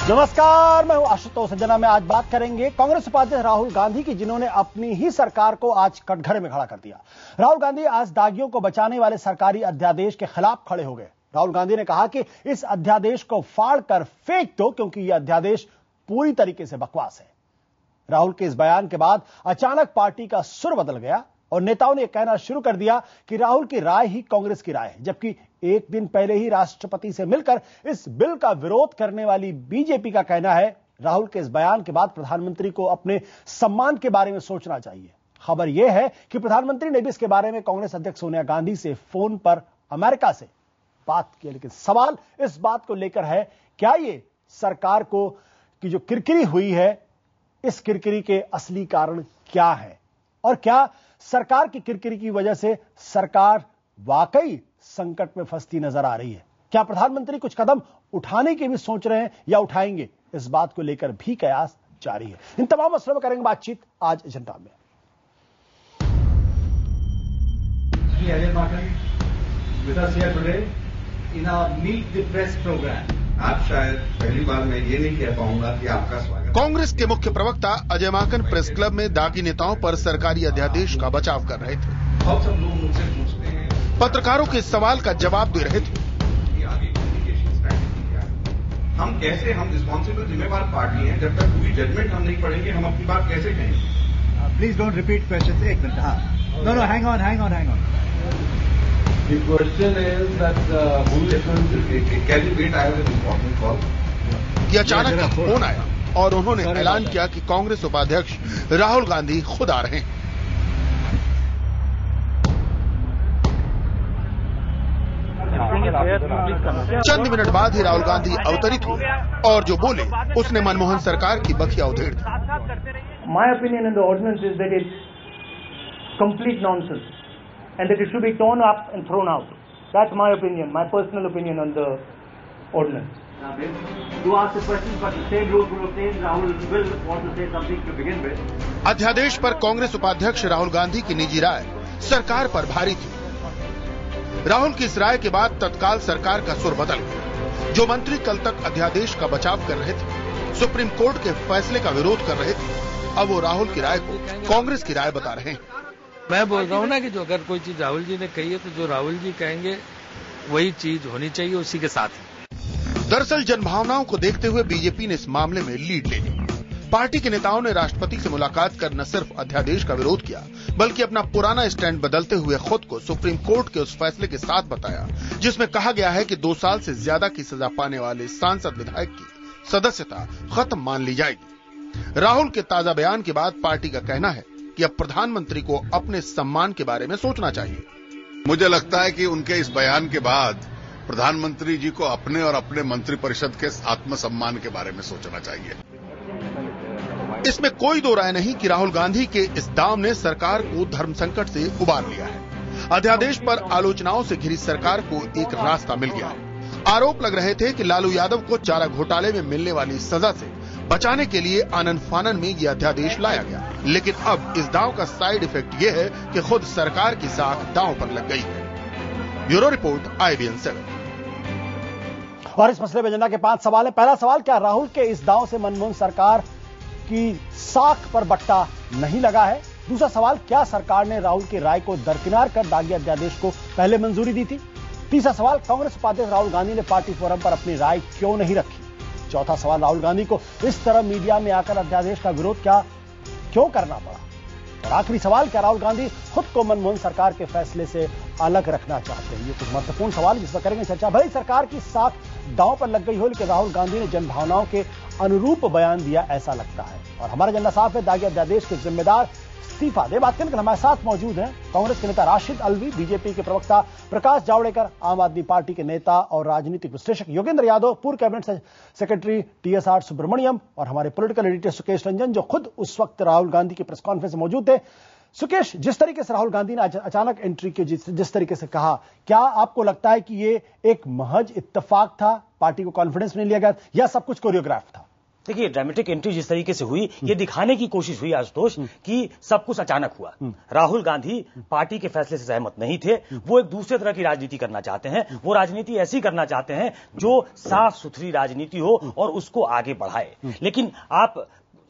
नमस्कार, मैं हूं आशुतोष सज्जना में आज बात करेंगे कांग्रेस उपाध्यक्ष राहुल गांधी की, जिन्होंने अपनी ही सरकार को आज कटघरे में खड़ा कर दिया। राहुल गांधी आज दागियों को बचाने वाले सरकारी अध्यादेश के खिलाफ खड़े हो गए। राहुल गांधी ने कहा कि इस अध्यादेश को फाड़ कर फेंक दो, क्योंकि यह अध्यादेश पूरी तरीके से बकवास है। राहुल के इस बयान के बाद अचानक पार्टी का सुर बदल गया और नेताओं ने कहना शुरू कर दिया कि राहुल की राय ही कांग्रेस की राय है, जबकि एक दिन पहले ही राष्ट्रपति से मिलकर इस बिल का विरोध करने वाली बीजेपी का कहना है राहुल के इस बयान के बाद प्रधानमंत्री को अपने सम्मान के बारे में सोचना चाहिए। खबर यह है कि प्रधानमंत्री ने भी इसके बारे में कांग्रेस अध्यक्ष सोनिया गांधी से फोन पर अमेरिका से बात की, लेकिन सवाल इस बात को लेकर है, क्या ये सरकार को की जो किरकिरी हुई है, इस किरकिरी के असली कारण क्या है और क्या सरकार की किरकिरी की वजह से सरकार वाकई संकट में फंसती नजर आ रही है? क्या प्रधानमंत्री कुछ कदम उठाने की भी सोच रहे हैं या उठाएंगे? इस बात को लेकर भी कयास जारी है। इन तमाम मसलों में करेंगे बातचीत आज एजेंडा में। आप शायद पहली बार मैं ये नहीं कह पाऊंगा कि आपका स्वागत। कांग्रेस के मुख्य प्रवक्ता अजय माकन प्रेस क्लब में दागी नेताओं पर सरकारी अध्यादेश का बचाव कर रहे थे। बहुत सब लोग मुझसे पूछते हैं, पत्रकारों के सवाल का जवाब दे रहे थे कि आगे कम्युनिकेशन स्ट्रैटेजी क्या है। हम कैसे, हम रिस्पॉन्सिबल जिम्मेवार पार्टी हैं, जब तक पूरी जजमेंट हम नहीं पढ़ेंगे हम अपनी बात कैसे कहेंगे? Please don't repeat question. एक मिनट, हाँ, no hang on. The question is that who can you wait? I have an important call. कि अचानक का फोन आया और उन्होंने ऐलान किया कि कांग्रेस उपाध्यक्ष राहुल गांधी खुद आ रहे हैं। चंद मिनट बाद ही राहुल गांधी अवतरित हुए और जो बोले उसने मनमोहन सरकार की बखिया उधेड़ दी। My opinion on the ordinance is that it's complete nonsense and that it should be torn up and thrown out. That's my opinion, my personal opinion on the ordinance. To ask the question, but the same rules will obtain. Rahul will want to say something to begin with. अध्यादेश पर कांग्रेस उपाध्यक्ष राहुल गांधी की निजी राय सरकार पर भारी थी। राहुल की इस राय के बाद तत्काल सरकार का सुर बदल गया। जो मंत्री कल तक अध्यादेश का बचाव कर रहे थे, सुप्रीम कोर्ट के फैसले का विरोध कर रहे थे, अब वो राहुल की राय को कांग्रेस की राय बता रहे हैं। मैं बोल रहा हूँ ना कि जो अगर कोई चीज राहुल जी ने कही है तो जो राहुल जी कहेंगे वही चीज होनी चाहिए, उसी के साथ है। दरअसल जनभावनाओं को देखते हुए बीजेपी ने इस मामले में लीड ले ली। पार्टी के नेताओं ने राष्ट्रपति से मुलाकात कर न सिर्फ अध्यादेश का विरोध किया, बल्कि अपना पुराना स्टैंड बदलते हुए खुद को सुप्रीम कोर्ट के उस फैसले के साथ बताया जिसमें कहा गया है कि 2 साल से ज्यादा की सजा पाने वाले सांसद विधायक की सदस्यता खत्म मान ली जाएगी। राहुल के ताजा बयान के बाद पार्टी का कहना है कि अब प्रधानमंत्री को अपने सम्मान के बारे में सोचना चाहिए। मुझे लगता है कि उनके इस बयान के बाद प्रधानमंत्री जी को अपने और अपने मंत्रिपरिषद के आत्मसम्मान के बारे में सोचना चाहिए। इसमें कोई दो राय नहीं कि राहुल गांधी के इस दाव ने सरकार को धर्म संकट से उबार लिया है। अध्यादेश पर आलोचनाओं से घिरी सरकार को एक रास्ता मिल गया है। आरोप लग रहे थे कि लालू यादव को चारा घोटाले में मिलने वाली सजा से बचाने के लिए आनन फानन में यह अध्यादेश लाया गया, लेकिन अब इस दांव का साइड इफेक्ट यह है कि खुद सरकार की साख दांव पर लग गई है। Bureau report, IBN 7। और इस मसले में एजेंडा के 5 सवाल है। पहला सवाल, क्या राहुल के इस दांव से मनमोहन सरकार की साख पर बट्टा नहीं लगा है? दूसरा सवाल, क्या सरकार ने राहुल की राय को दरकिनार कर दागी अध्यादेश को पहले मंजूरी दी थी? तीसरा सवाल, कांग्रेस उपाध्यक्ष राहुल गांधी ने पार्टी फोरम पर अपनी राय क्यों नहीं रखी? चौथा सवाल, राहुल गांधी को इस तरह मीडिया में आकर अध्यादेश का विरोध क्यों करना पड़ा? और आखिरी सवाल, क्या राहुल गांधी खुद को मनमोहन सरकार के फैसले से अलग रखना चाहते हैं? ये कुछ महत्वपूर्ण सवाल जिस पर करेंगे चर्चा। भले सरकार की साख दांव पर लग गई हो, लेकिन राहुल गांधी ने जनभावनाओं के अनुरूप बयान दिया, ऐसा लगता है। और हमारा एजेंडा साफ है, दागी अध्यादेश के जिम्मेदार इस्तीफा दे। बात करने के लिए हमारे साथ मौजूद हैं कांग्रेस के नेता राशिद अलवी, बीजेपी के प्रवक्ता प्रकाश जावड़ेकर, आम आदमी पार्टी के नेता और राजनीतिक विश्लेषक योगेंद्र यादव, पूर्व कैबिनेट सेक्रेटरी TSR सुब्रमण्यम और हमारे पॉलिटिकल एडिटर सुकेश रंजन, जो खुद उस वक्त राहुल गांधी की प्रेस कॉन्फ्रेंस में मौजूद थे। सुकेश, जिस तरीके से राहुल गांधी ने अचानक एंट्री की, जिस तरीके से कहा, क्या आपको लगता है कि ये एक महज इत्तेफाक था, पार्टी को कॉन्फिडेंस नहीं लिया गया, या सब कुछ कोरियोग्राफ था? देखिए, ड्रामेटिक एंट्री जिस तरीके से हुई, ये दिखाने की कोशिश हुई आशुतोष कि सब कुछ अचानक हुआ। राहुल गांधी पार्टी के फैसले से सहमत नहीं थे, वो एक दूसरे तरह की राजनीति करना चाहते हैं। वो राजनीति ऐसी करना चाहते हैं जो साफ सुथरी राजनीति हो और उसको आगे बढ़ाए। लेकिन आप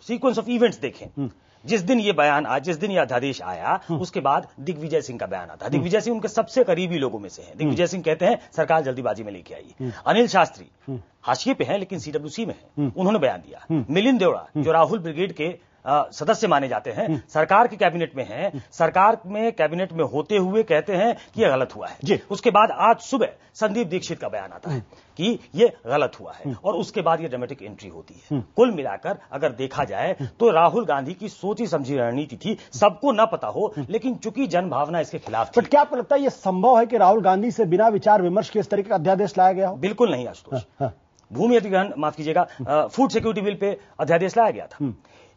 सीक्वेंस ऑफ इवेंट्स देखें, जिस दिन ये बयान आया, जिस दिन ये अध्यादेश आया, उसके बाद दिग्विजय सिंह का बयान आता है। दिग्विजय सिंह उनके सबसे करीबी लोगों में से हैं। दिग्विजय सिंह कहते हैं सरकार जल्दीबाजी में लेके आई। अनिल शास्त्री हाशिए पे हैं लेकिन सीडब्ल्यूसी में हैं, उन्होंने बयान दिया। मिलिंद देवड़ा जो राहुल ब्रिगेड के सदस्य माने जाते हैं, सरकार के कैबिनेट में हैं, सरकार में कैबिनेट में होते हुए कहते हैं कि यह गलत हुआ है। उसके बाद आज सुबह संदीप दीक्षित का बयान आता है कि यह गलत हुआ है, और उसके बाद यह ड्रामेटिक एंट्री होती है। कुल मिलाकर अगर देखा जाए तो राहुल गांधी की सोची समझी रणनीति थी, सबको न पता हो, लेकिन चूंकि जनभावना इसके खिलाफ थी। बट क्या आपको लगता है यह संभव है कि राहुल गांधी से बिना विचार विमर्श के इस तरीके का अध्यादेश लाया गया हो? बिल्कुल नहीं आशुतोष। भूमि अधिग्रहण, माफ कीजिएगा, फूड सिक्योरिटी बिल पे अध्यादेश लाया गया था।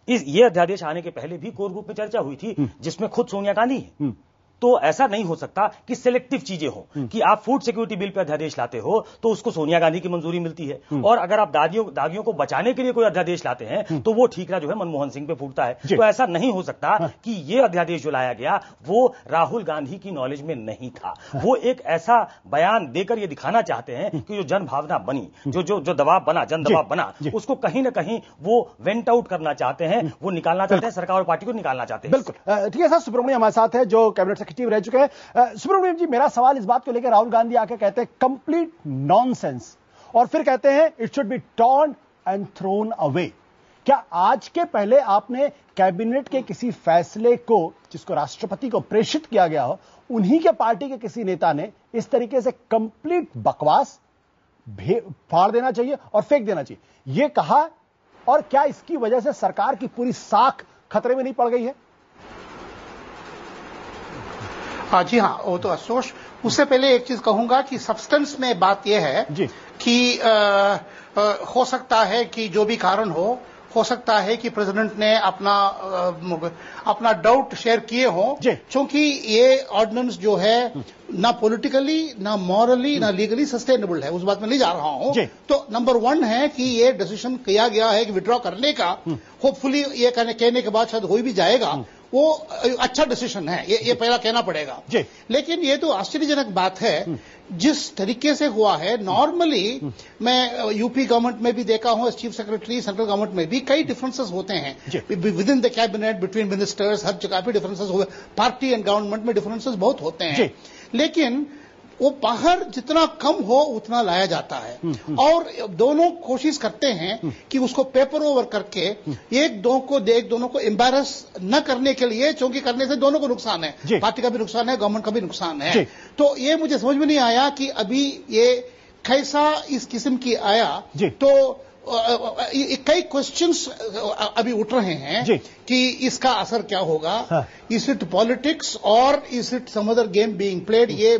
ये अध्यादेश आने के पहले भी कोर ग्रुप में चर्चा हुई थी, जिसमें खुद सोनिया गांधी है। तो ऐसा नहीं हो सकता कि सिलेक्टिव चीजें हो, कि आप फूड सिक्योरिटी बिल पे अध्यादेश लाते हो तो उसको सोनिया गांधी की मंजूरी मिलती है, और अगर आप दागियों को बचाने के लिए कोई अध्यादेश लाते हैं तो वो ठीकरा जो है मनमोहन सिंह पे फूटता है। तो ऐसा नहीं हो सकता कि ये अध्यादेश जो लाया गया वो राहुल गांधी की नॉलेज में नहीं था। वो एक ऐसा बयान देकर ये दिखाना चाहते हैं कि जो जन भावना बनी, जो दबाव बना, जन दबाव बना, उसको कहीं ना कहीं वो वेंट आउट करना चाहते हैं, वो निकालना चाहते हैं, सरकार और पार्टी को निकालना चाहते हैं। बिल्कुल ठीक है सर। सुब्रमण्यम हमारे साथ है जो कैबिनेट रह चुके हैं। सुब्रमण्यम जी, मेरा सवाल इस बात को लेकर, राहुल गांधी आके कहते हैं कंप्लीट नॉनसेंस, और फिर कहते हैं it should be torn and thrown away. क्या आज के पहले आपने कैबिनेट के किसी फैसले को, जिसको राष्ट्रपति को प्रेषित किया गया हो, उन्हीं के पार्टी के किसी नेता ने इस तरीके से कंप्लीट बकवास फाड़ देना चाहिए और फेंक देना चाहिए, यह कहा? और क्या इसकी वजह से सरकार की पूरी साख खतरे में नहीं पड़ गई है? जी हाँ, वो तो अफसोस। उससे पहले एक चीज कहूंगा कि सब्सटेंस में बात यह है कि हो सकता है कि जो भी कारण हो सकता है कि प्रेसिडेंट ने अपना डाउट शेयर किए हो, क्योंकि ये ऑर्डिनेंस जो है ना पॉलिटिकली, ना मॉरली, ना लीगली सस्टेनेबल है। उस बात में नहीं जा रहा हूं। तो नंबर 1 है कि ये डिसीजन किया गया है कि विड्रॉ करने का, होपफुली ये कहने के बाद शायद हो भी जाएगा, वो अच्छा डिसीजन है, ये पहला कहना पड़ेगा। लेकिन ये तो आश्चर्यजनक बात है जिस तरीके से हुआ है। नॉर्मली मैं यूपी गवर्नमेंट में भी देखा हूं, चीफ सेक्रेटरी, सेंट्रल गवर्नमेंट में भी कई डिफरेंसेस होते हैं within the cabinet, between ministers, हर जगह पे डिफरेंसेस हुए, पार्टी एंड गवर्नमेंट में डिफरेंसेस बहुत होते हैं। लेकिन वो बाहर जितना कम हो उतना लाया जाता है, और दोनों कोशिश करते हैं कि उसको पेपर ओवर करके एक दोनों को एम्बैरस न करने के लिए, क्योंकि करने से दोनों को नुकसान है, पार्टी का भी नुकसान है, गवर्नमेंट का भी नुकसान है। तो ये मुझे समझ में नहीं आया कि अभी ये कैसा इस किस्म की आया। तो कई क्वेश्चंस अभी उठ रहे हैं कि इसका असर क्या होगा। इज इट पॉलिटिक्स और is it some other game being played? ये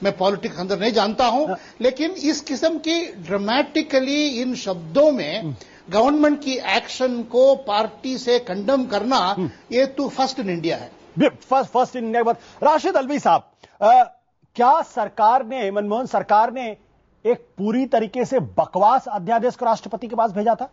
मैं पॉलिटिक्स अंदर नहीं जानता हूं, लेकिन इस किस्म की ड्रामेटिकली इन शब्दों में गवर्नमेंट की एक्शन को पार्टी से कंडम करना, ये तो फर्स्ट इन इंडिया है। First in India. Rashid Alvi साहब, क्या सरकार ने, मनमोहन सरकार ने एक पूरी तरीके से बकवास अध्यादेश को राष्ट्रपति के पास भेजा था?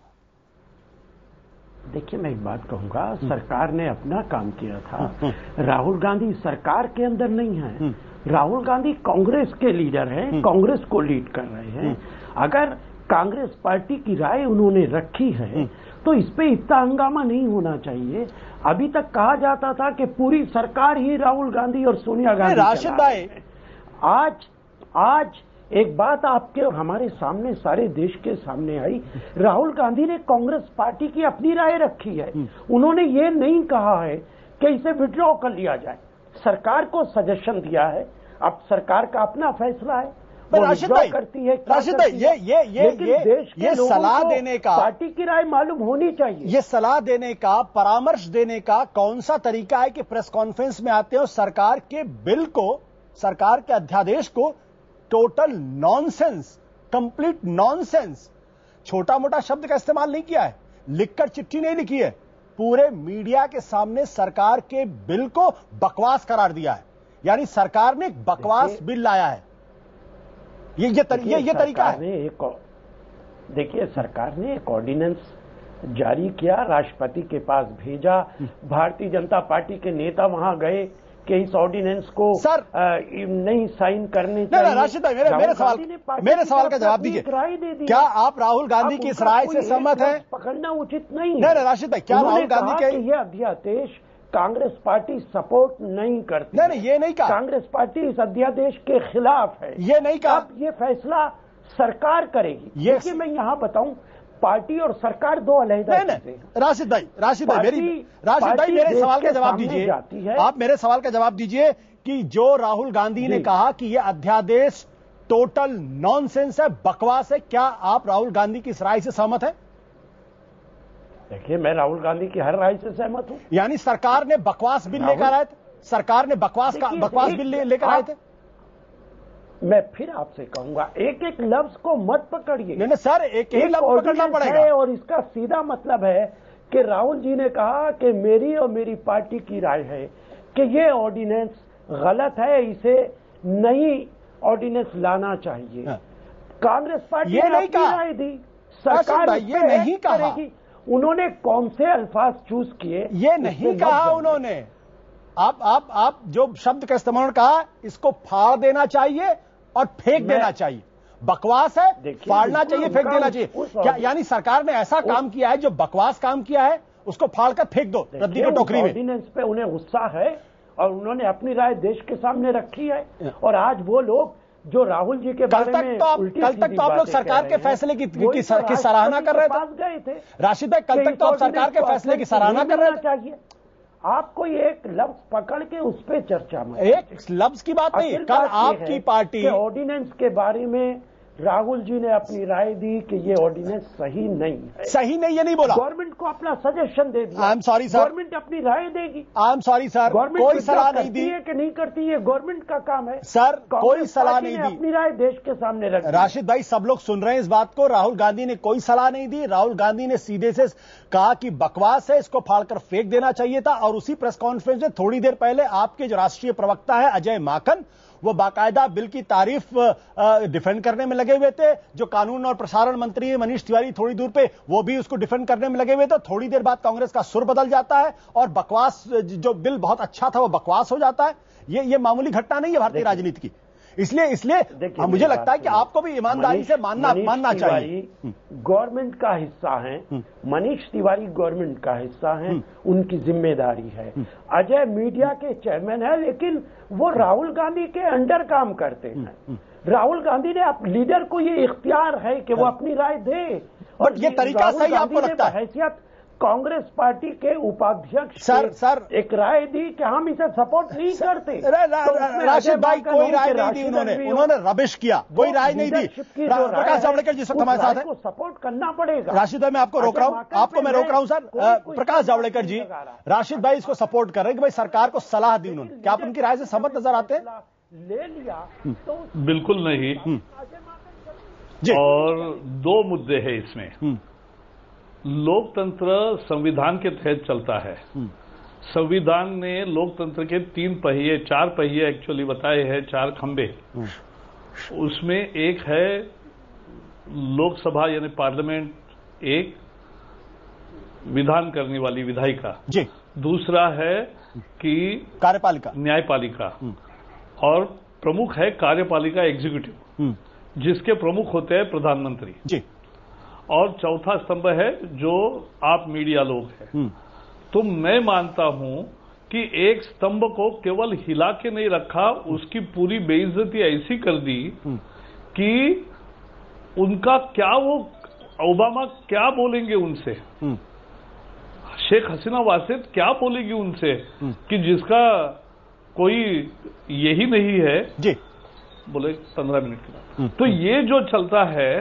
देखिए, मैं एक बात कहूंगा, सरकार ने अपना काम किया था। राहुल गांधी सरकार के अंदर नहीं है, राहुल गांधी कांग्रेस के लीडर हैं, कांग्रेस को लीड कर रहे हैं। अगर कांग्रेस पार्टी की राय उन्होंने रखी है तो इस पे इतना हंगामा नहीं होना चाहिए। अभी तक कहा जाता था कि पूरी सरकार ही राहुल गांधी और सोनिया गांधी। राशिद भाई, आज एक बात आपके और हमारे सामने, सारे देश के सामने आई। राहुल गांधी ने कांग्रेस पार्टी की अपनी राय रखी है। उन्होंने ये नहीं कहा है कि इसे विड्रॉ कर लिया जाए, सरकार को सजेशन दिया है। अब सरकार का अपना फैसला है, राशिद भाई करती है। राशिद भाई, ये सलाह देने का, पार्टी की राय मालूम होनी चाहिए। ये सलाह देने का, परामर्श देने का कौन सा तरीका है कि प्रेस कॉन्फ्रेंस में आते हो, सरकार के बिल को, सरकार के अध्यादेश को टोटल नॉनसेंस, कंप्लीट नॉनसेंस, छोटा मोटा शब्द का इस्तेमाल नहीं किया है, लिखकर चिट्ठी नहीं लिखी है, पूरे मीडिया के सामने सरकार के बिल को बकवास करार दिया है। यानी सरकार ने एक बकवास बिल लाया है। ये तरीका है। देखिए, सरकार ने एक ऑर्डिनेंस जारी किया, राष्ट्रपति के पास भेजा, भारतीय जनता पार्टी के नेता वहां गए कि इस ऑर्डिनेंस को सर नहीं साइन करने चाहिए। राशिद भाई मेरे सवाल का जवाब दीजिए। क्या आप राहुल गांधी की इस राय से सहमत हैं? पकड़ना उचित नहीं है। नहीं राशिद भाई, क्या राहुल गांधी के ये अध्यादेश कांग्रेस पार्टी सपोर्ट नहीं करती? नहीं ये नहीं कहा। कांग्रेस पार्टी इस अध्यादेश के खिलाफ है, ये नहीं कहा। अब ये फैसला सरकार करेगी। देखिए मैं यहाँ बताऊं, पार्टी और सरकार दो अलग-अलग चीजें हैं। राशिद भाई मेरे सवाल का जवाब दीजिए। आप मेरे सवाल का जवाब दीजिए कि जो राहुल गांधी ने कहा कि यह अध्यादेश टोटल नॉनसेंस है, बकवास है, क्या आप राहुल गांधी की इस राय से सहमत है? देखिए मैं राहुल गांधी की हर राय से सहमत हूं। यानी सरकार ने बकवास बिल लेकर आए थे, सरकार ने बकवास बिल लेकर आए थे। मैं फिर आपसे कहूंगा, एक एक लफ्ज को मत पकड़िए। नहीं सर, एक ही लफ्ज पकड़ना पड़ेगा। और इसका सीधा मतलब है कि राहुल जी ने कहा कि मेरी और मेरी पार्टी की राय है कि ये ऑर्डिनेंस गलत है, इसे नई ऑर्डिनेंस लाना चाहिए। कांग्रेस पार्टी ने अपनी राय दी, सरकार ये नहीं कहा। उन्होंने कौन से अल्फाज चूज किए? ये नहीं कहा उन्होंने। आप जो शब्द का इस्तेमाल कहा, इसको फाड़ देना चाहिए और फेंक देना चाहिए। बकवास है, फाड़ना चाहिए, फेंक देना चाहिए। क्या यानी सरकार ने ऐसा काम किया है जो बकवास काम किया है, उसको फाड़कर फेंक दो रद्दी की टोकरी में। ऑर्डिनेंस पे उन्हें गुस्सा है और उन्होंने अपनी राय देश के सामने रखी है। और आज वो लोग जो राहुल जी के बारे में कल तक तो आप लोग सरकार के फैसले की सराहना कर रहे थे। राशिद भाई, कल तक तो आप सरकार के फैसले की सराहना कर रहे थे। आपको एक लफ्ज पकड़ के उस पर चर्चा में, एक लफ्ज की बात नहीं, कल आपकी पार्टी ऑर्डिनेंस के बारे में राहुल जी ने अपनी राय दी कि ये ऑर्डिनेंस सही नहीं है। सही नहीं, ये नहीं बोला। गवर्नमेंट को अपना सजेशन दे दिया। I am sorry sir, government अपनी राय देगी। आई एम सॉरी सर, कोई सलाह नहीं दी है कि नहीं करती है, गवर्नमेंट का काम है सर, कोई सलाह नहीं दी। अपनी राय देश के सामने रखी। राशिद भाई, सब लोग सुन रहे हैं इस बात को। राहुल गांधी ने कोई सलाह नहीं दी। राहुल गांधी ने सीधे से कहा कि बकवास है, इसको फाड़कर फेंक देना चाहिए था। और उसी प्रेस कॉन्फ्रेंस में थोड़ी देर पहले आपके जो राष्ट्रीय प्रवक्ता है अजय माकन, वो बाकायदा बिल की तारीफ डिफेंड करने में लगे हुए थे। जो कानून और प्रसारण मंत्री मनीष तिवारी थोड़ी दूर पे, वो भी उसको डिफेंड करने में लगे हुए थे। थोड़ी देर बाद कांग्रेस का सुर बदल जाता है और बकवास, जो बिल बहुत अच्छा था वो बकवास हो जाता है। ये मामूली घटना नहीं है भारतीय राजनीति की। इसलिए मुझे लगता है कि आपको भी ईमानदारी से मानना चाहिए। गवर्नमेंट का हिस्सा है, मनीष तिवारी गवर्नमेंट का हिस्सा है, उनकी जिम्मेदारी है। अजय मीडिया के चेयरमैन है, लेकिन वो राहुल गांधी के अंडर काम करते हैं। राहुल गांधी ने लीडर को ये इख्तियार है कि वो अपनी राय दे। और ये तरीका सही आपको लगता है? हैसियत कांग्रेस पार्टी के उपाध्यक्ष सर एक राय दी कि हम इसे सपोर्ट नहीं करते। राशिद भाई, कोई राय नहीं दी उन्होंने रबिश किया, कोई राय नहीं दी। प्रकाश जावड़ेकर जिस वक्त हमारे साथ है, सपोर्ट करना पड़ेगा। राशिद भाई, मैं आपको रोक रहा हूं, आपको मैं रोक रहा हूं सर। प्रकाश जावड़ेकर जी, राशिद भाई इसको सपोर्ट कर रहे हैं कि भाई सरकार को सलाह दी उन्होंने, क्या आप उनकी राय से सहमत नजर आते हैं? ले लिया तो बिल्कुल नहीं। और दो मुद्दे हैं इसमें। लोकतंत्र संविधान के तहत चलता है। संविधान ने लोकतंत्र के 4 पहिए एक्चुअली बताए हैं, 4 खंबे। उसमें एक है लोकसभा यानी पार्लियामेंट, एक विधान करने वाली विधायिका जी, दूसरा है कि कार्यपालिका, न्यायपालिका, और प्रमुख है कार्यपालिका एग्जीक्यूटिव, जिसके प्रमुख होते हैं प्रधानमंत्री जी, और चौथा स्तंभ है जो आप मीडिया लोग हैं। तो मैं मानता हूं कि एक स्तंभ को केवल हिला के नहीं रखा, उसकी पूरी बेइज्जती ऐसी कर दी कि उनका क्या, वो ओबामा क्या बोलेंगे उनसे, शेख हसीना वासेद क्या बोलेगी उनसे कि जिसका कोई यही नहीं है जी, बोले 15 मिनट के बाद। तो ये जो चलता है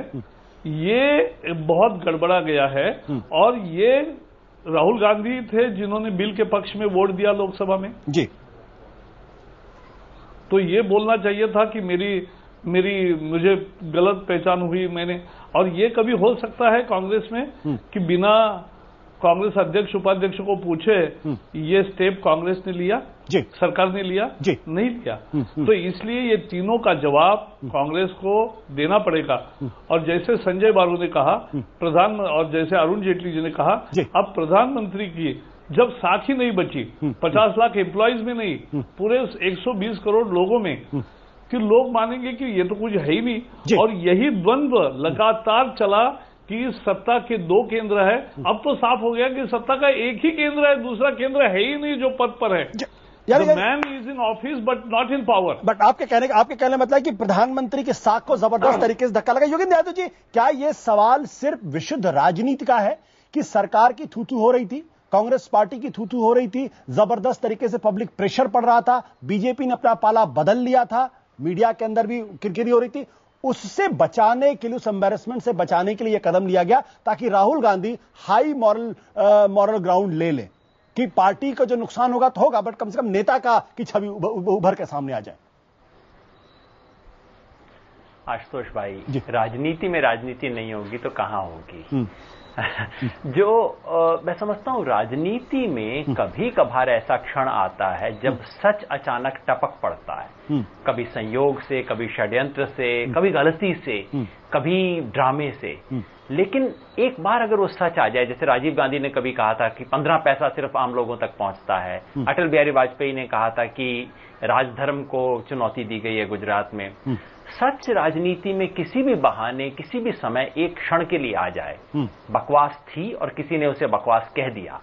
ये बहुत गड़बड़ा गया है। और ये राहुल गांधी थे जिन्होंने बिल के पक्ष में वोट दिया लोकसभा में जी। तो ये बोलना चाहिए था कि मुझे गलत पहचान हुई मैंने। और ये कभी हो सकता है कांग्रेस में कि बिना कांग्रेस अध्यक्ष उपाध्यक्ष को पूछे ये स्टेप कांग्रेस ने लिया जी, सरकार ने लिया जी, नहीं लिया। तो इसलिए ये तीनों का जवाब कांग्रेस को देना पड़ेगा। और जैसे संजय बारू ने कहा और जैसे अरुण जेटली जी ने कहा, अब प्रधानमंत्री की जब साख ही नहीं बची 50 लाख एम्प्लॉइज में नहीं, पूरे 120 करोड़ लोगों में, कि लोग मानेंगे कि ये तो कुछ है ही नहीं। और यही द्वंद्व लगातार चला कि सत्ता के दो केंद्र है। अब तो साफ हो गया कि सत्ता का एक ही केंद्र है, दूसरा केंद्र है ही नहीं जो पद पर है। Man is in office but not in power. But आपके कहने मतलब है कि प्रधानमंत्री के साख को जबरदस्त तरीके से धक्का लगा। योगेंद्र यादव जी, क्या यह सवाल सिर्फ विशुद्ध राजनीति का है कि सरकार की थू-थू हो रही थी, कांग्रेस पार्टी की थू-थू हो रही थी, जबरदस्त तरीके से पब्लिक प्रेशर पड़ रहा था, बीजेपी ने अपना पाला बदल लिया था, मीडिया के अंदर भी किरकिरी हो रही थी, उससे बचाने के लिए, उस एम्बेरसमेंट से बचाने के लिए यह कदम लिया गया ताकि Rahul Gandhi high moral ground ले ले कि पार्टी का जो नुकसान होगा तो होगा, बट कम से कम नेता की छवि उभर के सामने आ जाए? आशुतोष भाई, राजनीति में राजनीति नहीं होगी तो कहां होगी? जो मैं समझता हूं राजनीति में कभी कभार ऐसा क्षण आता है जब सच अचानक टपक पड़ता है, कभी संयोग से, कभी षड्यंत्र से, कभी गलती से, कभी ड्रामे से। लेकिन एक बार अगर वो सच आ जाए, जैसे राजीव गांधी ने कभी कहा था कि 15 पैसा सिर्फ आम लोगों तक पहुंचता है, अटल बिहारी वाजपेयी ने कहा था कि राजधर्म को चुनौती दी गई है गुजरात में। सच राजनीति में किसी भी बहाने, किसी भी समय एक क्षण के लिए आ जाए, बकवास थी और किसी ने उसे बकवास कह दिया,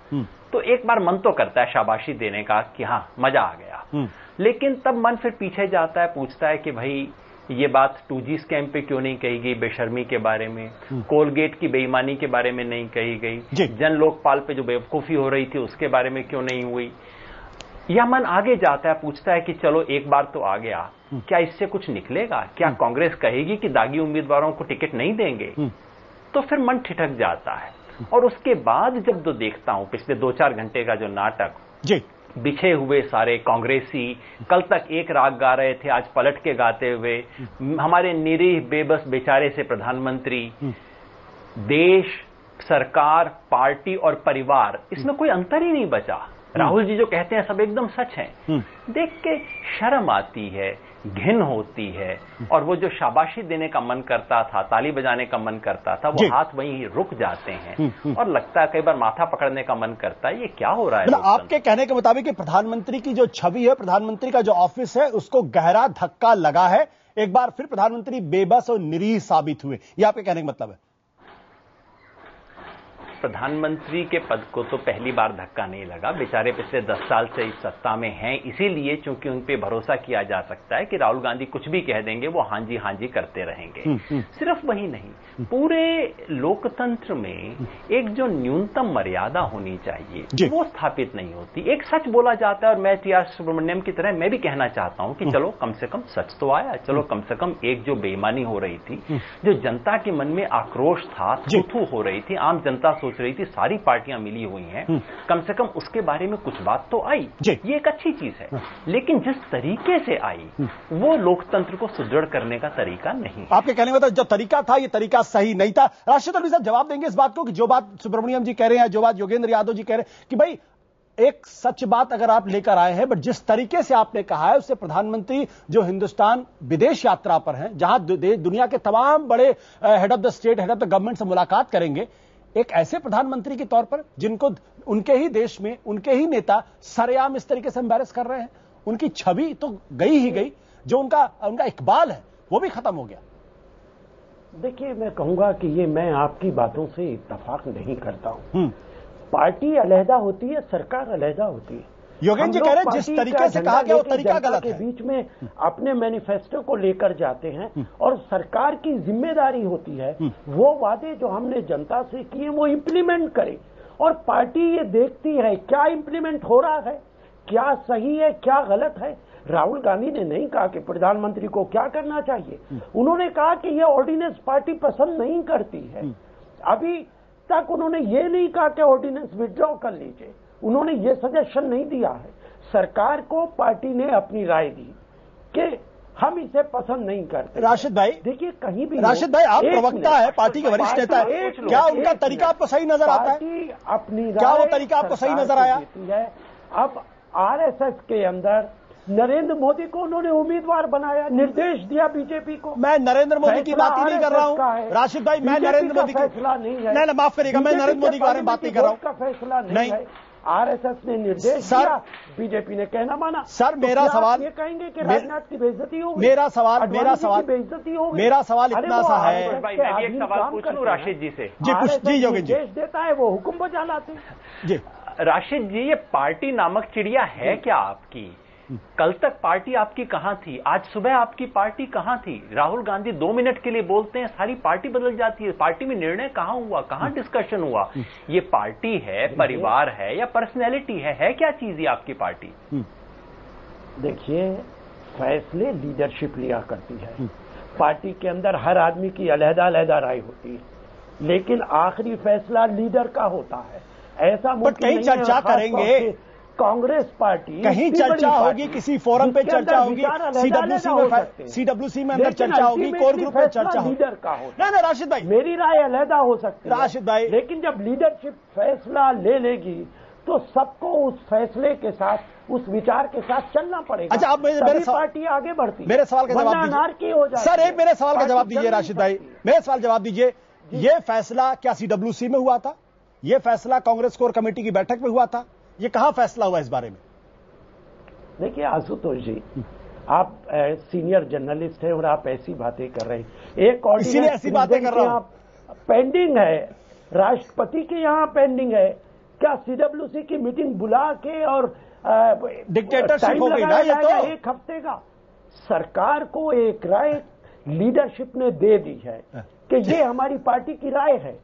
तो एक बार मन तो करता है शाबाशी देने का कि हाँ मजा आ गया। लेकिन तब मन फिर पीछे जाता है, पूछता है कि भाई ये बात 2G स्कैम पे क्यों नहीं कही गई, बेशर्मी के बारे में, कोलगेट की बेईमानी के बारे में नहीं कही गई, जन लोकपाल पे जो बेवकूफी हो रही थी उसके बारे में क्यों नहीं हुई। या मन आगे जाता है, पूछता है कि चलो एक बार तो आ गया, क्या इससे कुछ निकलेगा? क्या कांग्रेस कहेगी कि दागी उम्मीदवारों को टिकट नहीं देंगे? तो फिर मन ठिठक जाता है। और उसके बाद जब तो देखता हूं पिछले 2-4 घंटे का जो नाटक, बिछे हुए सारे कांग्रेसी कल तक एक राग गा रहे थे, आज पलट के गाते हुए, हमारे निरीह बेबस बेचारे से प्रधानमंत्री, देश, सरकार, पार्टी और परिवार, इसमें कोई अंतर ही नहीं बचा। राहुल जी जो कहते हैं सब एकदम सच है। देख के शर्म आती है, घिन होती है, और वो जो शाबाशी देने का मन करता था, ताली बजाने का मन करता था, वो हाथ वहीं रुक जाते हैं और लगता है कई बार माथा पकड़ने का मन करता है ये क्या हो रहा है। मतलब आपके कहने के मुताबिक प्रधानमंत्री की जो छवि है, प्रधानमंत्री का जो ऑफिस है, उसको गहरा धक्का लगा है। एक बार फिर प्रधानमंत्री बेबस और निरीह साबित हुए, ये आपके कहने का मतलब है? प्रधानमंत्री के पद को तो पहली बार धक्का नहीं लगा, बेचारे पिछले 10 साल से इस सत्ता में हैं, इसीलिए चूंकि उन पे भरोसा किया जा सकता है कि राहुल गांधी कुछ भी कह देंगे वो हाँ जी करते रहेंगे। सिर्फ वही नहीं, पूरे लोकतंत्र में एक जो न्यूनतम मर्यादा होनी चाहिए वो स्थापित नहीं होती। एक सच बोला जाता है और मैं टी.आर. सुब्रमण्यम की तरह मैं भी कहना चाहता हूं कि चलो कम से कम सच तो आया, चलो कम से कम एक जो बेईमानी हो रही थी, जो जनता के मन में आक्रोश था, थू हो रही थी, आम जनता सोच रही थी सारी पार्टियां मिली हुई हैं, कम से कम उसके बारे में कुछ बात तो आई, ये एक अच्छी चीज है। लेकिन जिस तरीके से आई वो लोकतंत्र को सुदृढ़ करने का तरीका नहीं। आपके कहने में जो तरीका था ये तरीका सही नहीं था। राशिद अल्वी साहब जवाब देंगे इस बात को कि जो बात सुब्रमण्यम जी कह रहे हैं, जो बात योगेंद्र यादव जी कह रहे हैं कि भाई एक सच बात अगर आप लेकर आए हैं, बट जिस तरीके से आपने कहा है उससे प्रधानमंत्री जो हिंदुस्तान विदेश यात्रा पर हैं, जहां दुनिया के तमाम बड़े head of the state, head of the government से मुलाकात करेंगे, एक ऐसे प्रधानमंत्री के तौर पर जिनको उनके ही देश में उनके ही नेता सरेआम इस तरीके से एम्बैरस कर रहे हैं, उनकी छवि तो गई ही गई, जो उनका इकबाल है वो भी खत्म हो गया। देखिए, मैं कहूंगा कि ये मैं आपकी बातों से इत्तेफाक नहीं करता हूं। पार्टी अलहदा होती है, सरकार अलहदा होती है। योगेंद्र जी कह रहे हैं जिस तरीके से कहा गया वो तरीका गलत है। बीच में अपने मैनिफेस्टो को लेकर जाते हैं और सरकार की जिम्मेदारी होती है वो वादे जो हमने जनता से किए वो इंप्लीमेंट करे, और पार्टी ये देखती है क्या इंप्लीमेंट हो रहा है, क्या सही है, क्या गलत है। राहुल गांधी ने नहीं कहा कि प्रधानमंत्री को क्या करना चाहिए, उन्होंने कहा कि यह ऑर्डिनेंस पार्टी पसंद नहीं करती है। अभी तक उन्होंने ये नहीं कहा कि ऑर्डिनेंस विड्रॉ कर लीजिए, उन्होंने ये सजेशन नहीं दिया है। सरकार को पार्टी ने अपनी राय दी कि हम इसे पसंद नहीं करते। राशिद भाई देखिए, कहीं भी राशिद भाई आप प्रवक्ता है, पार्टी के वरिष्ठ नेता है, क्या उनका तरीका आपको सही नजर आता है? अपनी क्या वो तरीका आपको सही नजर आया? अब आरएसएस के अंदर नरेंद्र मोदी को उन्होंने उम्मीदवार बनाया, निर्देश दिया बीजेपी को। मैं नरेंद्र मोदी की बात ही नहीं कर रहा हूँ राशिद भाई, मैं नरेंद्र मोदी की फैसला नहीं है। नहीं, माफ करिएगा, मैं नरेंद्र मोदी के बारे में बात नहीं कर रहा हूँ। का फैसला नहीं है, आरएसएस ने निर्देश दिया, बीजेपी ने कहना माना। सर मेरा सवाल, ये कहेंगे कि राजनाथ की बेइज्जती हो गई? मेरा सवाल बेइज्जती हो गई। मेरा सवाल इतना सा है, भाई मैं भी एक सवाल पूछ लूं राशिद जी से। जी कुछ जी योगेश जी। निर्देश देता है, वो हुक्म बजा लाते हैं। जी राशिद जी, ये पार्टी नामक चिड़िया है क्या आपकी? कल तक पार्टी आपकी कहां थी? आज सुबह आपकी पार्टी कहां थी? राहुल गांधी 2 मिनट के लिए बोलते हैं, सारी पार्टी बदल जाती है। पार्टी में निर्णय कहां हुआ, कहां डिस्कशन हुआ? ये पार्टी है, परिवार है या पर्सनैलिटी है क्या चीज ये आपकी पार्टी? देखिए, फैसले लीडरशिप लिया करती है। पार्टी के अंदर हर आदमी की अलग-अलग राय होती है, लेकिन आखिरी फैसला लीडर का होता है। ऐसा मुमकिन नहीं है। कहीं चर्चा करेंगे, कांग्रेस पार्टी कहीं चर्चा होगी, किसी फोरम पे चर्चा होगी, सीडब्ल्यूसी में अंदर चर्चा होगी, कोर ग्रुप में चर्चा होगी। लीडर का होता है। नहीं राशिद भाई, मेरी राय अलग हो सकती है राशिद भाई, लेकिन जब लीडरशिप फैसला ले लेगी तो सबको उस फैसले के साथ, उस विचार के साथ चलना पड़ेगा। अच्छा, आप मेरे पार्टी आगे बढ़ती, मेरे सवाल का जवाब दीजिए सर, एक मेरे सवाल का जवाब दीजिए राशिद भाई, मेरे सवाल जवाब दीजिए। ये फैसला क्या सीडब्ल्यूसी में हुआ था? ये फैसला कांग्रेस कोर कमेटी की बैठक में हुआ था? ये कहां फैसला हुआ इस बारे में? देखिए आशुतोष जी, आप सीनियर जर्नलिस्ट हैं और आप ऐसी बातें कर रहे हैं। एक इसीलिए ऐसी बातें कर रहा हूं। पेंडिंग है, राष्ट्रपति के यहां पेंडिंग है। क्या सीडब्ल्यूसी की मीटिंग बुला के और डिक्टेटरशिप हो गई ना ये तो? एक हफ्ते का सरकार को एक राय लीडरशिप ने दे दी है कि ये हमारी पार्टी की राय है।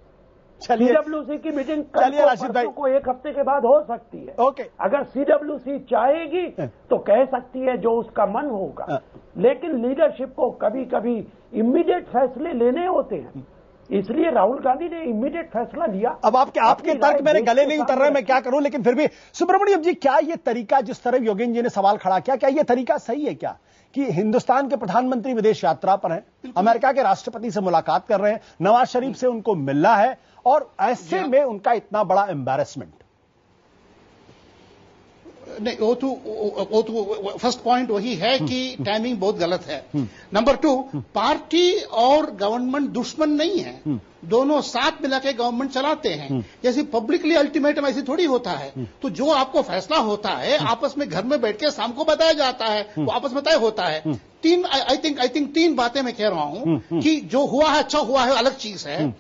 सीडब्ल्यूसी की मीटिंग राशिद भाई को एक हफ्ते के बाद हो सकती है। ओके, अगर सीडब्ल्यूसी चाहेगी तो कह सकती है जो उसका मन होगा, लेकिन लीडरशिप को कभी कभी इमीडिएट फैसले लेने होते हैं, इसलिए राहुल गांधी ने इमीडिएट फैसला लिया। अब आपके तर्क मेरे गले नहीं उतर रहे, मैं क्या करूं, लेकिन फिर भी सुब्रमण्यम जी, क्या ये तरीका जिस तरह योगेंद्र जी ने सवाल खड़ा किया, क्या ये तरीका सही है क्या कि हिंदुस्तान के प्रधानमंत्री विदेश यात्रा पर हैं, अमेरिका के राष्ट्रपति से मुलाकात कर रहे हैं, नवाज शरीफ से उनको मिलना है, और ऐसे में उनका इतना बड़ा एम्बैरेसमेंट? नहीं, वो तो फर्स्ट पॉइंट वही है कि टाइमिंग बहुत गलत है। नंबर 2, पार्टी और गवर्नमेंट दुश्मन नहीं है, दोनों साथ मिला के गवर्नमेंट चलाते हैं। जैसे पब्लिकली अल्टीमेटम ऐसी थोड़ी होता है, तो जो आपको फैसला होता है आपस में घर में बैठ के शाम को बताया जाता है, वो आपस में तय होता है। आई थिंक 3 बातें मैं कह रहा हूं कि जो हुआ है अच्छा हुआ है, अलग चीज है।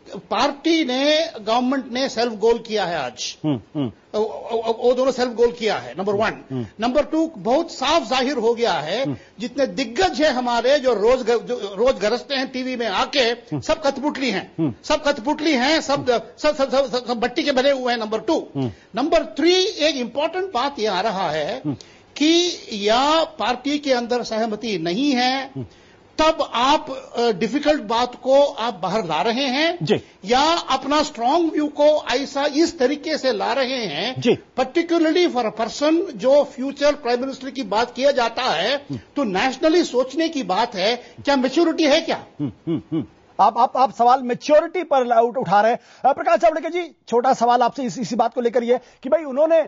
पार्टी ने, गवर्नमेंट ने सेल्फ गोल किया है आज, वो दोनों सेल्फ गोल किया है, नंबर 1। नंबर 2, बहुत साफ जाहिर हो गया है, जितने दिग्गज है हमारे जो रोज गरजते हैं टीवी में आके, सब कठपुतली हैं, सब भट्टी के बने हुए हैं। नंबर 2। नंबर 3, एक इंपॉर्टेंट बात यह आ रहा है कि या पार्टी के अंदर सहमति नहीं है, तब आप डिफिकल्ट बात को आप बाहर ला रहे हैं, या अपना स्ट्रांग व्यू को ऐसा इस तरीके से ला रहे हैं, पर्टिकुलरली फॉर अ पर्सन जो फ्यूचर प्राइम मिनिस्टर की बात किया जाता है, तो नेशनली सोचने की बात है। क्या मैच्योरिटी है क्या? आप सवाल मैच्योरिटी पर उठा रहे हैं। प्रकाश जावड़ेकर जी, छोटा सवाल आपसे इसी बात को लेकर ये कि भाई उन्होंने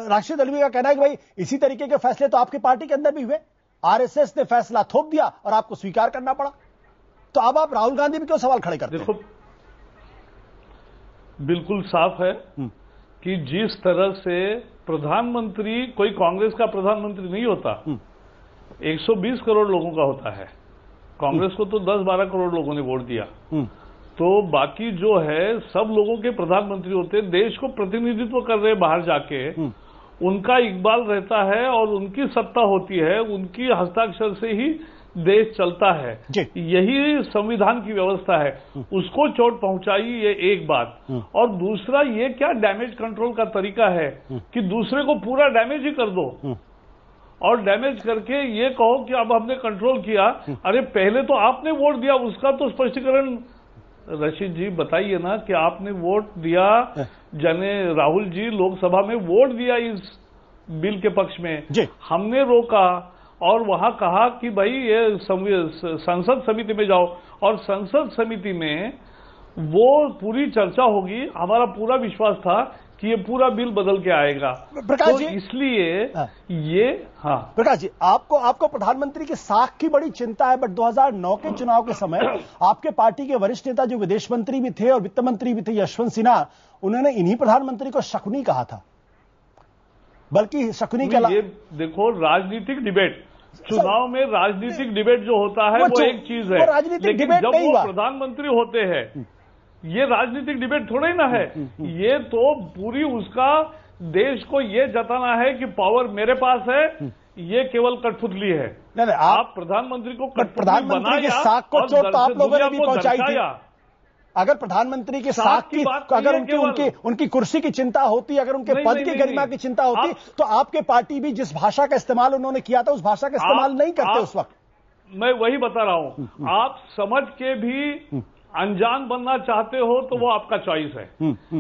राशिद अल्वी का कहना है कि भाई इसी तरीके के फैसले तो आपकी पार्टी के अंदर भी हुए, आरएसएस ने फैसला थोप दिया और आपको स्वीकार करना पड़ा, तो अब आप राहुल गांधी भी क्यों सवाल खड़े करते हैं? देखो, बिल्कुल साफ है कि जिस तरह से प्रधानमंत्री, कोई कांग्रेस का प्रधानमंत्री नहीं होता, 120 करोड़ लोगों का होता है। कांग्रेस को तो 10-12 करोड़ लोगों ने वोट दिया, तो बाकी जो है सब लोगों के प्रधानमंत्री होते हैं, देश को प्रतिनिधित्व कर रहे बाहर जाके, उनका इकबाल रहता है और उनकी सत्ता होती है, उनकी हस्ताक्षर से ही देश चलता है, यही संविधान की व्यवस्था है। उसको चोट पहुंचाई, ये एक बात। और दूसरा, ये क्या डैमेज कंट्रोल का तरीका है कि दूसरे को पूरा डैमेज ही कर दो और डैमेज करके ये कहो कि अब हमने कंट्रोल किया। अरे पहले तो आपने वोट दिया, उसका तो स्पष्टीकरण रशीद जी बताइए ना कि आपने वोट दिया, जाने राहुल जी लोकसभा में वोट दिया इस बिल के पक्ष में, हमने रोका और वहां कहा कि भाई ये संसद समिति में जाओ, और संसद समिति में वो पूरी चर्चा होगी। हमारा पूरा विश्वास था कि ये पूरा बिल बदल के आएगा। प्रकाश जी, इसलिए ये प्रकाश जी, आपको प्रधानमंत्री की साख की बड़ी चिंता है, बट 2009 के चुनाव के समय आपके पार्टी के वरिष्ठ नेता जो विदेश मंत्री भी थे और वित्त मंत्री भी थे, यशवंत सिन्हा, उन्होंने इन्हीं प्रधानमंत्री को शकुनी कहा था। बल्कि शकुनी के ये देखो, राजनीतिक डिबेट, चुनाव में राजनीतिक डिबेट जो होता है वो एक चीज है, लेकिन जब वो प्रधानमंत्री होते हैं ये राजनीतिक डिबेट थोड़ा ही ना है। ये तो पूरी उसका देश को ये जताना है कि पावर मेरे पास है, ये केवल कठपुतली है। नहीं, आप प्रधानमंत्री को प्रधानमंत्री के साख को चोट तो आप लोगों ने भी पहुंचाई थी। अगर प्रधानमंत्री के साख की, अगर उनकी कुर्सी की चिंता होती, अगर उनके पद की गरिमा की चिंता होती, तो आपके पार्टी भी जिस भाषा का इस्तेमाल उन्होंने किया था उस भाषा का इस्तेमाल नहीं करते उस वक्त। मैं वही बता रहा हूं, आप समझ के भी अनजान बनना चाहते हो तो वो आपका चॉइस है,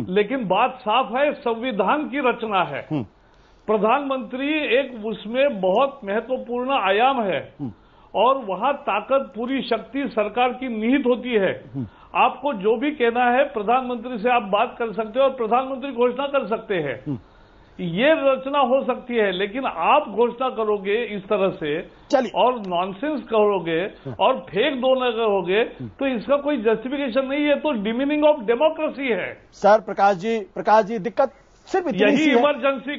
लेकिन बात साफ है, संविधान की रचना है। प्रधानमंत्री एक उसमें बहुत महत्वपूर्ण आयाम है, और वहां ताकत, पूरी शक्ति सरकार की निहित होती है। आपको जो भी कहना है प्रधानमंत्री से आप बात कर सकते हो और प्रधानमंत्री घोषणा कर सकते हैं, ये रचना हो सकती है। लेकिन आप घोषणा करोगे इस तरह से और नॉनसेंस करोगे और फेक दोनों करोगे, तो इसका कोई जस्टिफिकेशन नहीं है, तो डिमीनिंग ऑफ डेमोक्रेसी है। सर प्रकाश जी, दिक्कत सिर्फ यही इमरजेंसी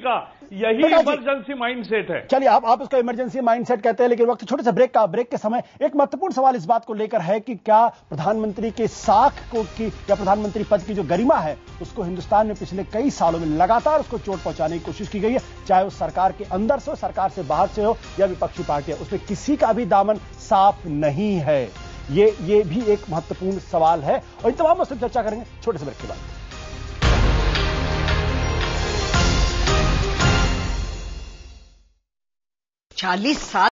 माइंडसेट है। चलिए, आप उसका इमरजेंसी माइंडसेट कहते हैं, लेकिन वक्त छोटे से ब्रेक के समय एक महत्वपूर्ण सवाल इस बात को लेकर है कि क्या प्रधानमंत्री के साख को की या प्रधानमंत्री पद की जो गरिमा है उसको हिंदुस्तान में पिछले कई सालों में लगातार उसको चोट पहुंचाने की कोशिश की गई है, चाहे वो सरकार के अंदर से हो, सरकार से बाहर से हो या विपक्षी पार्टियां, उसमें किसी का भी दामन साफ नहीं है। ये भी एक महत्वपूर्ण सवाल है, और इन तमाम मुद्दों पर चर्चा करेंगे छोटे से ब्रेक के बाद। 40 साल